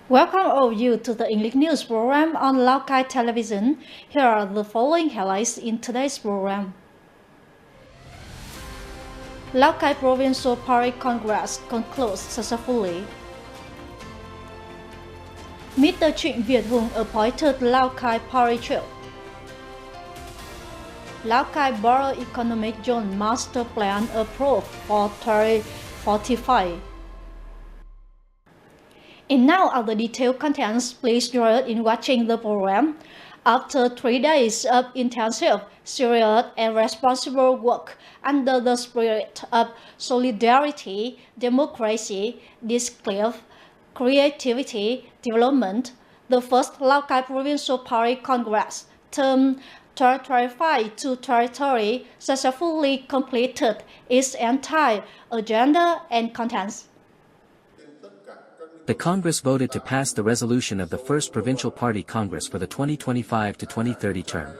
Welcome all of you to the English news program on Lào Cai television. Here are the following highlights in today's program. Lào Cai Provincial Party Congress concludes successfully. Mr. Trịnh Việt Hùng appointed Lào Cai Party Chair. Lào Cai Borough Economic Zone Master Plan approved for 2045. And now are the detailed contents. Please join us in watching the program. After 3 days of intensive, serious and responsible work under the spirit of solidarity, democracy, discipline, creativity, development, the first Lào Cai Provincial Party Congress, term 2025 to 2030, successfully completed its entire agenda and contents. The Congress voted to pass the resolution of the First Provincial Party Congress for the 2025 to 2030 term.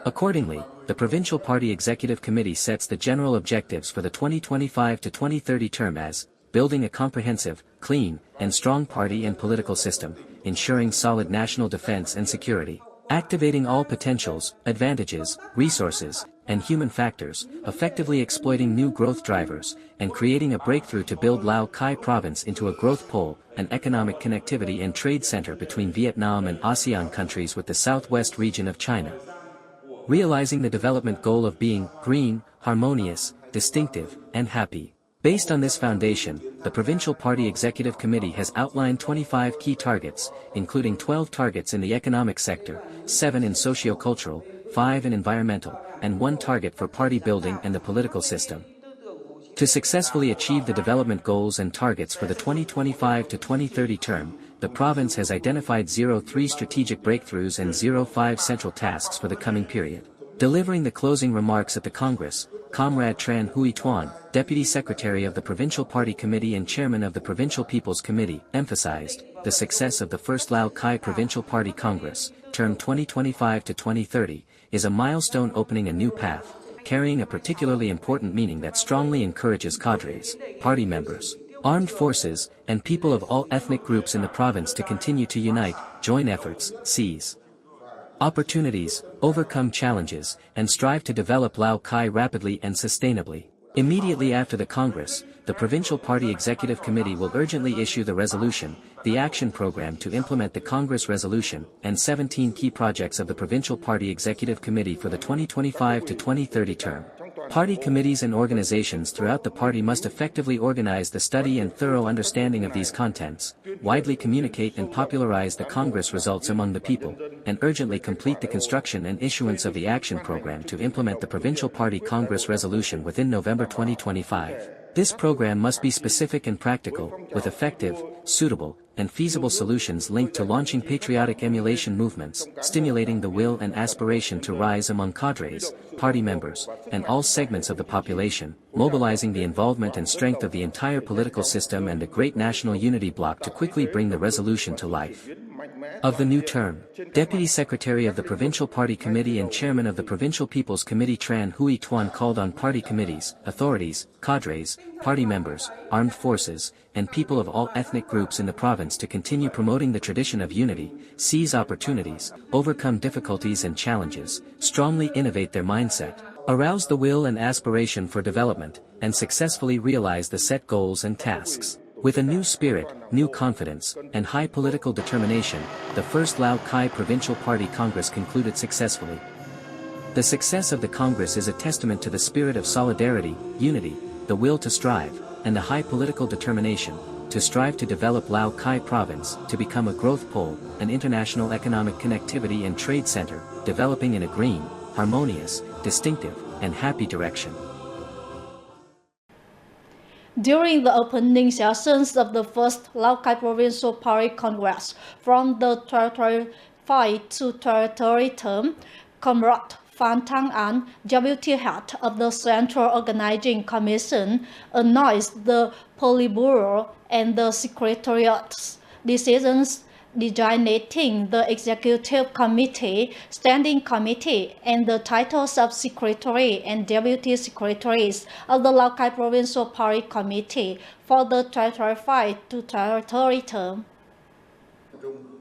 Accordingly, the Provincial Party Executive Committee sets the general objectives for the 2025 to 2030 term as building a comprehensive, clean, and strong party and political system, ensuring solid national defense and security, activating all potentials, advantages, resources, and human factors, effectively exploiting new growth drivers, and creating a breakthrough to build Lào Cai province into a growth pole, an economic connectivity and trade center between Vietnam and ASEAN countries with the southwest region of China. Realizing the development goal of being green, harmonious, distinctive, and happy. Based on this foundation, the Provincial Party Executive Committee has outlined 25 key targets, including 12 targets in the economic sector, 7 in socio-cultural, 5 in environmental, and 1 target for party building and the political system. To successfully achieve the development goals and targets for the 2025 to 2030 term, the province has identified 03 strategic breakthroughs and 05 central tasks for the coming period. Delivering the closing remarks at the Congress, Comrade Tran Huy Tuan, Deputy Secretary of the Provincial Party Committee and Chairman of the Provincial People's Committee, emphasized the success of the first Lào Cai Provincial Party Congress, term 2025 to 2030, is a milestone opening a new path, carrying a particularly important meaning that strongly encourages cadres, party members, armed forces, and people of all ethnic groups in the province to continue to unite, join efforts, seize opportunities, overcome challenges, and strive to develop Lào Cai rapidly and sustainably. Immediately after the Congress, the Provincial Party Executive Committee will urgently issue the resolution, the action program to implement the Congress resolution, and 17 key projects of the Provincial Party Executive Committee for the 2025 to 2030 term. Party committees and organizations throughout the party must effectively organize the study and thorough understanding of these contents, widely communicate and popularize the Congress results among the people, and urgently complete the construction and issuance of the action program to implement the Provincial Party Congress resolution within November 2025. This program must be specific and practical, with effective, suitable, and feasible solutions linked to launching patriotic emulation movements, stimulating the will and aspiration to rise among cadres, party members, and all segments of the population, mobilizing the involvement and strength of the entire political system and the great national unity bloc to quickly bring the resolution to life. Of the new term, Deputy Secretary of the Provincial Party Committee and Chairman of the Provincial People's Committee Tran Huy Tuan called on party committees, authorities, cadres, party members, armed forces, and people of all ethnic groups in the province to continue promoting the tradition of unity, seize opportunities, overcome difficulties and challenges, strongly innovate their mindset, arouse the will and aspiration for development, and successfully realize the set goals and tasks. With a new spirit, new confidence, and high political determination, the first Lào Cai Provincial Party Congress concluded successfully. The success of the Congress is a testament to the spirit of solidarity, unity, the will to strive, and the high political determination to strive to develop Lào Cai province to become a growth pole, an international economic connectivity and trade center, developing in a green, harmonious, distinctive, and happy direction. During the opening sessions of the first Lào Cai Provincial Party Congress from the 2025 to 2030 term, Comrade Phan Thang An, Deputy Head of the Central Organizing Commission, announced the Politburo and the Secretariat's decisions designating the Executive Committee, Standing Committee, and the titles of Secretary and Deputy Secretaries of the Lào Cai Provincial Party Committee for the 2025 to 2030 term.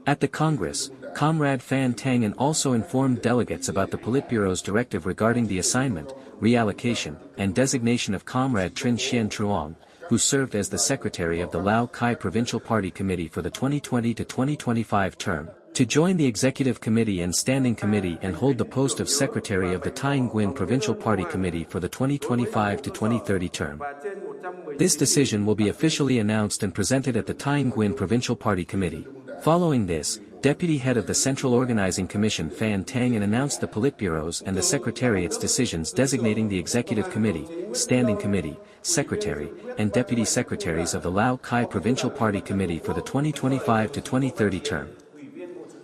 At the Congress, Comrade Fan Tangen also informed delegates about the Politburo's directive regarding the assignment, reallocation, and designation of Comrade Trinh Xuyen Truong, who served as the secretary of the Lào Cai Provincial Party Committee for the 2020 to 2025 term, to join the Executive Committee and Standing Committee and hold the post of Secretary of the Thanh Nguyen Provincial Party Committee for the 2025 to 2030 term. This decision will be officially announced and presented at the Thanh Nguyen Provincial Party Committee. Following this, Deputy Head of the Central Organizing Commission Fan Tangen announced the Politburo's and the Secretariat's decisions designating the Executive Committee, Standing Committee, Secretary, and Deputy Secretaries of the Lào Cai Provincial Party Committee for the 2025 to 2030 term.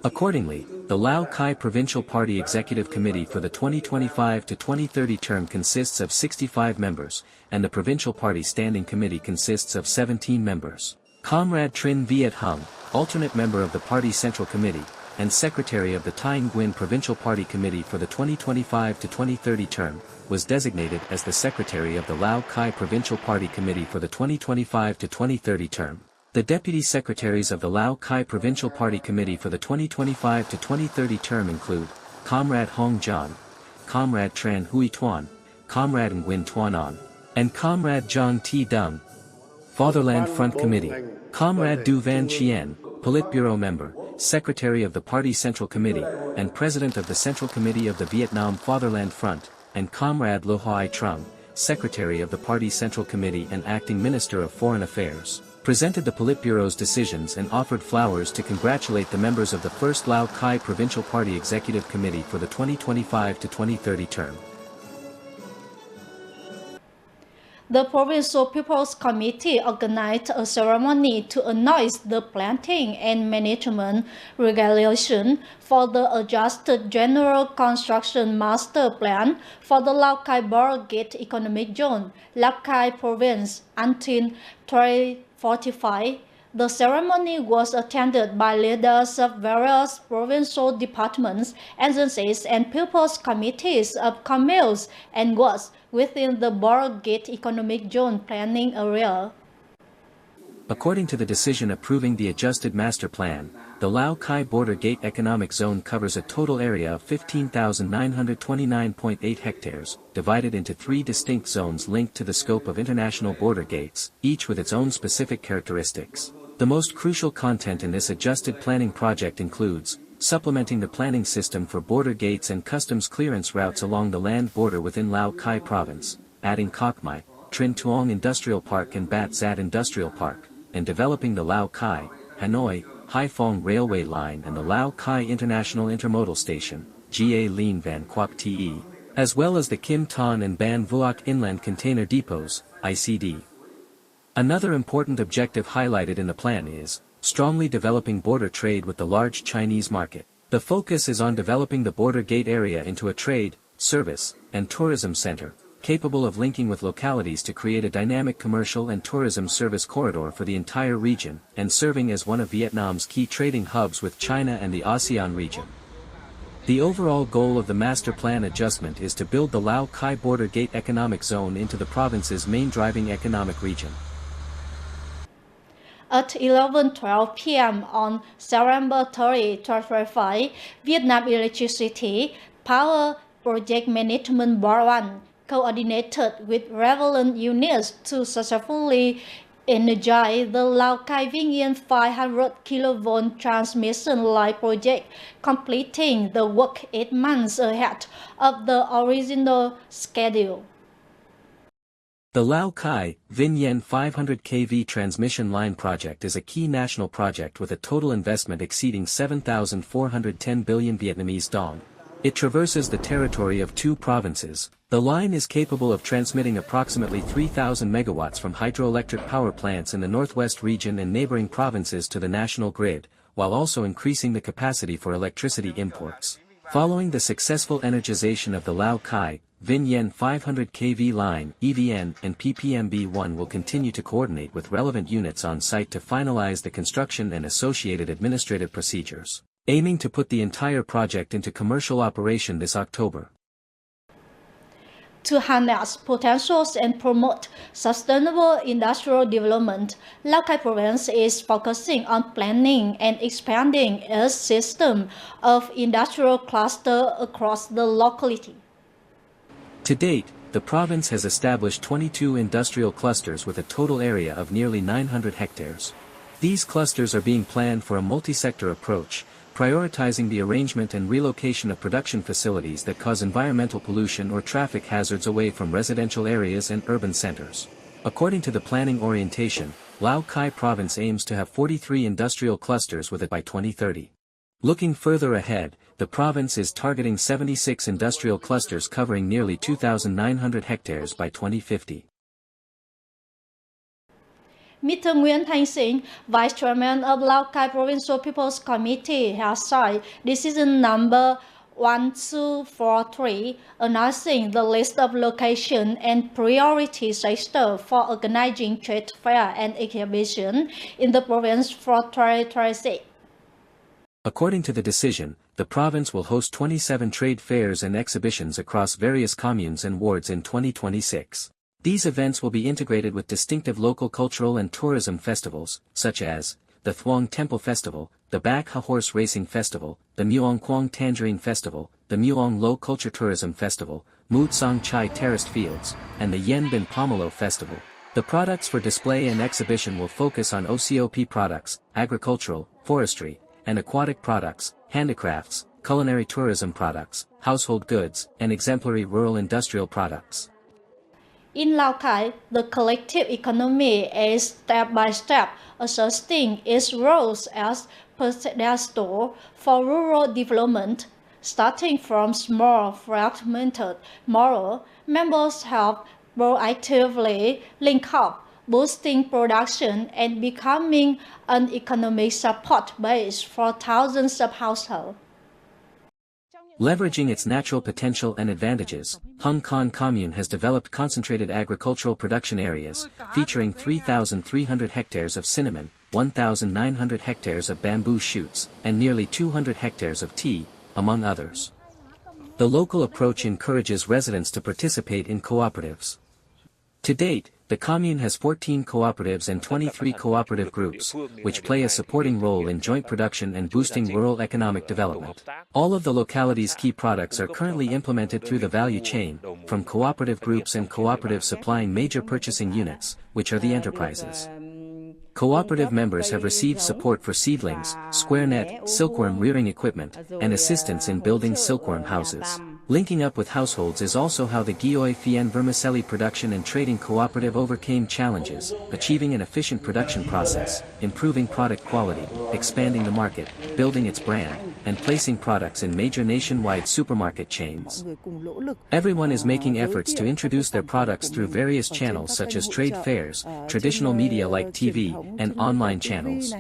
Accordingly, the Lào Cai Provincial Party Executive Committee for the 2025 to 2030 term consists of 65 members, and the Provincial Party Standing Committee consists of 17 members. Comrade Trinh Viet Hung, alternate member of the Party Central Committee, and Secretary of the Thanh Nguyen Provincial Party Committee for the 2025 to 2030 term, was designated as the Secretary of the Lào Cai Provincial Party Committee for the 2025 to 2030 term. The Deputy Secretaries of the Lào Cai Provincial Party Committee for the 2025 to 2030 term include, Comrade Hong John, Comrade Tran Huy Tuan, Comrade Nguyen Tuan An, and Comrade Zhang T. Dung. Fatherland Front Committee, Comrade Du Van Chien, Politburo member, Secretary of the Party Central Committee, and President of the Central Committee of the Vietnam Fatherland Front, and Comrade Lo Hai Trung, Secretary of the Party Central Committee and Acting Minister of Foreign Affairs, presented the Politburo's decisions and offered flowers to congratulate the members of the first Lào Cai Provincial Party Executive Committee for the 2025 to 2030 term. The Provincial People's Committee organized a ceremony to announce the planting and management regulation for the adjusted General Construction Master Plan for the Lào Cai Border Gate Economic Zone, Lào Cai Province until 2045. The ceremony was attended by leaders of various provincial departments, agencies, and people's committees of communes and wards within the Border Gate Economic Zone planning area. According to the decision approving the adjusted master plan, the Lào Cai Border Gate Economic Zone covers a total area of 15,929.8 hectares, divided into 3 distinct zones linked to the scope of international border gates, each with its own specific characteristics. The most crucial content in this adjusted planning project includes supplementing the planning system for border gates and customs clearance routes along the land border within Lào Cai Province, adding Koc Mai, Trinh Tuong Industrial Park and Bat Zat Industrial Park, and developing the Lào Cai, Hanoi, Hai Phong Railway Line and the Lào Cai International Intermodal Station, Ga Lien Van Quoc Te, as well as the Kim Ton and Ban Vuoc Inland Container Depots, ICD. Another important objective highlighted in the plan is strongly developing border trade with the large Chinese market. The focus is on developing the border gate area into a trade, service, and tourism center, capable of linking with localities to create a dynamic commercial and tourism service corridor for the entire region, and serving as one of Vietnam's key trading hubs with China and the ASEAN region. The overall goal of the master plan adjustment is to build the Lào Cai Border Gate Economic Zone into the province's main driving economic region. At 11:12 p.m. on September 30, 2025, Vietnam Electricity Power Project Management Board 1 coordinated with relevant units to successfully energize the Lào Cai Vinh Yên 500 kV transmission line project, completing the work 8 months ahead of the original schedule. The Lào Cai, Vinh Yên 500 kV transmission line project is a key national project with a total investment exceeding 7,410 billion Vietnamese dong. It traverses the territory of 2 provinces. The line is capable of transmitting approximately 3,000 megawatts from hydroelectric power plants in the northwest region and neighboring provinces to the national grid, while also increasing the capacity for electricity imports. Following the successful energization of the Lào Cai, Vinh Yên 500 kV line, EVN and PPMB1 will continue to coordinate with relevant units on site to finalize the construction and associated administrative procedures, aiming to put the entire project into commercial operation this October. To harness potentials and promote sustainable industrial development, Lào Cai province is focusing on planning and expanding its system of industrial clusters across the locality. To date, the province has established 22 industrial clusters with a total area of nearly 900 hectares. These clusters are being planned for a multi-sector approach, prioritizing the arrangement and relocation of production facilities that cause environmental pollution or traffic hazards away from residential areas and urban centers. According to the planning orientation, Lào Cai province aims to have 43 industrial clusters with it by 2030. Looking further ahead, the province is targeting 76 industrial clusters covering nearly 2,900 hectares by 2050. Mr. Nguyễn Thanh Sinh, Vice Chairman of Lào Cai Provincial People's Committee, has signed decision number 1243, announcing the list of location and priority sectors for organizing trade fair and exhibition in the province for 2026. According to the decision, the province will host 27 trade fairs and exhibitions across various communes and wards in 2026. These events will be integrated with distinctive local cultural and tourism festivals, such as the Thuong Temple Festival, the Bac Ha Horse Racing Festival, the Muong Quang Tangerine Festival, the Muong Low Culture Tourism Festival, Moot Song Chai Terraced Fields, and the Yen Bin Pomelo Festival. The products for display and exhibition will focus on OCOP products, agricultural, forestry, and aquatic products, handicrafts, culinary tourism products, household goods, and exemplary rural industrial products. In Lào Cai, the collective economy is step by step asserting its roles as pedestal for rural development. Starting from small fragmented model, members have proactively linked up, boosting production and becoming an economic support base for thousands of households. Leveraging its natural potential and advantages, Hung Con Commune has developed concentrated agricultural production areas, featuring 3,300 hectares of cinnamon, 1,900 hectares of bamboo shoots, and nearly 200 hectares of tea, among others. The local approach encourages residents to participate in cooperatives. To date, the commune has 14 cooperatives and 23 cooperative groups, which play a supporting role in joint production and boosting rural economic development. All of the locality's key products are currently implemented through the value chain, from cooperative groups and cooperatives supplying major purchasing units, which are the enterprises. Cooperative members have received support for seedlings, square net, silkworm rearing equipment, and assistance in building silkworm houses. Linking up with households is also how the Gioi Phien Vermicelli production and trading cooperative overcame challenges, achieving an efficient production process, improving product quality, expanding the market, building its brand, and placing products in major nationwide supermarket chains. Everyone is making efforts to introduce their products through various channels such as trade fairs, traditional media like TV, and online channels.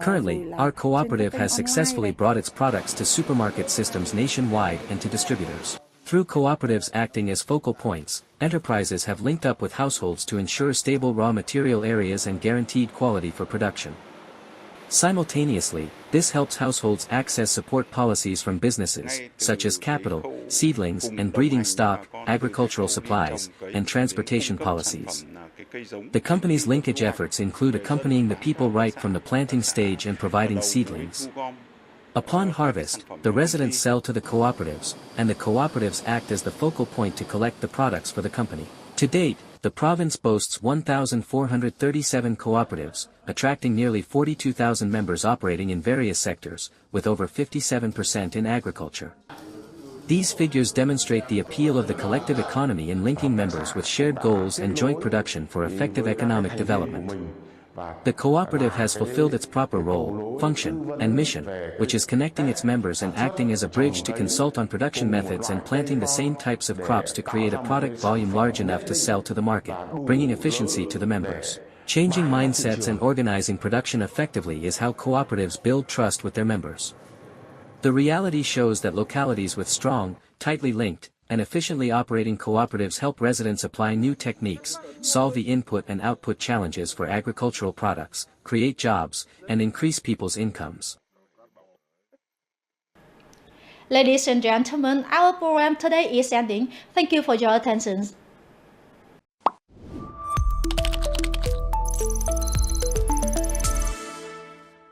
Currently, our cooperative has successfully brought its products to supermarket systems nationwide and to distributors. Through cooperatives acting as focal points, enterprises have linked up with households to ensure stable raw material areas and guaranteed quality for production. Simultaneously, this helps households access support policies from businesses, such as capital, seedlings and breeding stock, agricultural supplies, and transportation policies. The company's linkage efforts include accompanying the people right from the planting stage and providing seedlings. Upon harvest, the residents sell to the cooperatives, and the cooperatives act as the focal point to collect the products for the company. To date, the province boasts 1,437 cooperatives, attracting nearly 42,000 members operating in various sectors, with over 57% in agriculture. These figures demonstrate the appeal of the collective economy in linking members with shared goals and joint production for effective economic development. The cooperative has fulfilled its proper role, function, and mission, which is connecting its members and acting as a bridge to consult on production methods and planting the same types of crops to create a product volume large enough to sell to the market, bringing efficiency to the members. Changing mindsets and organizing production effectively is how cooperatives build trust with their members. The reality shows that localities with strong, tightly linked, and efficiently operating cooperatives help residents apply new techniques, solve the input and output challenges for agricultural products, create jobs, and increase people's incomes. Ladies and gentlemen, our program today is ending. Thank you for your attention.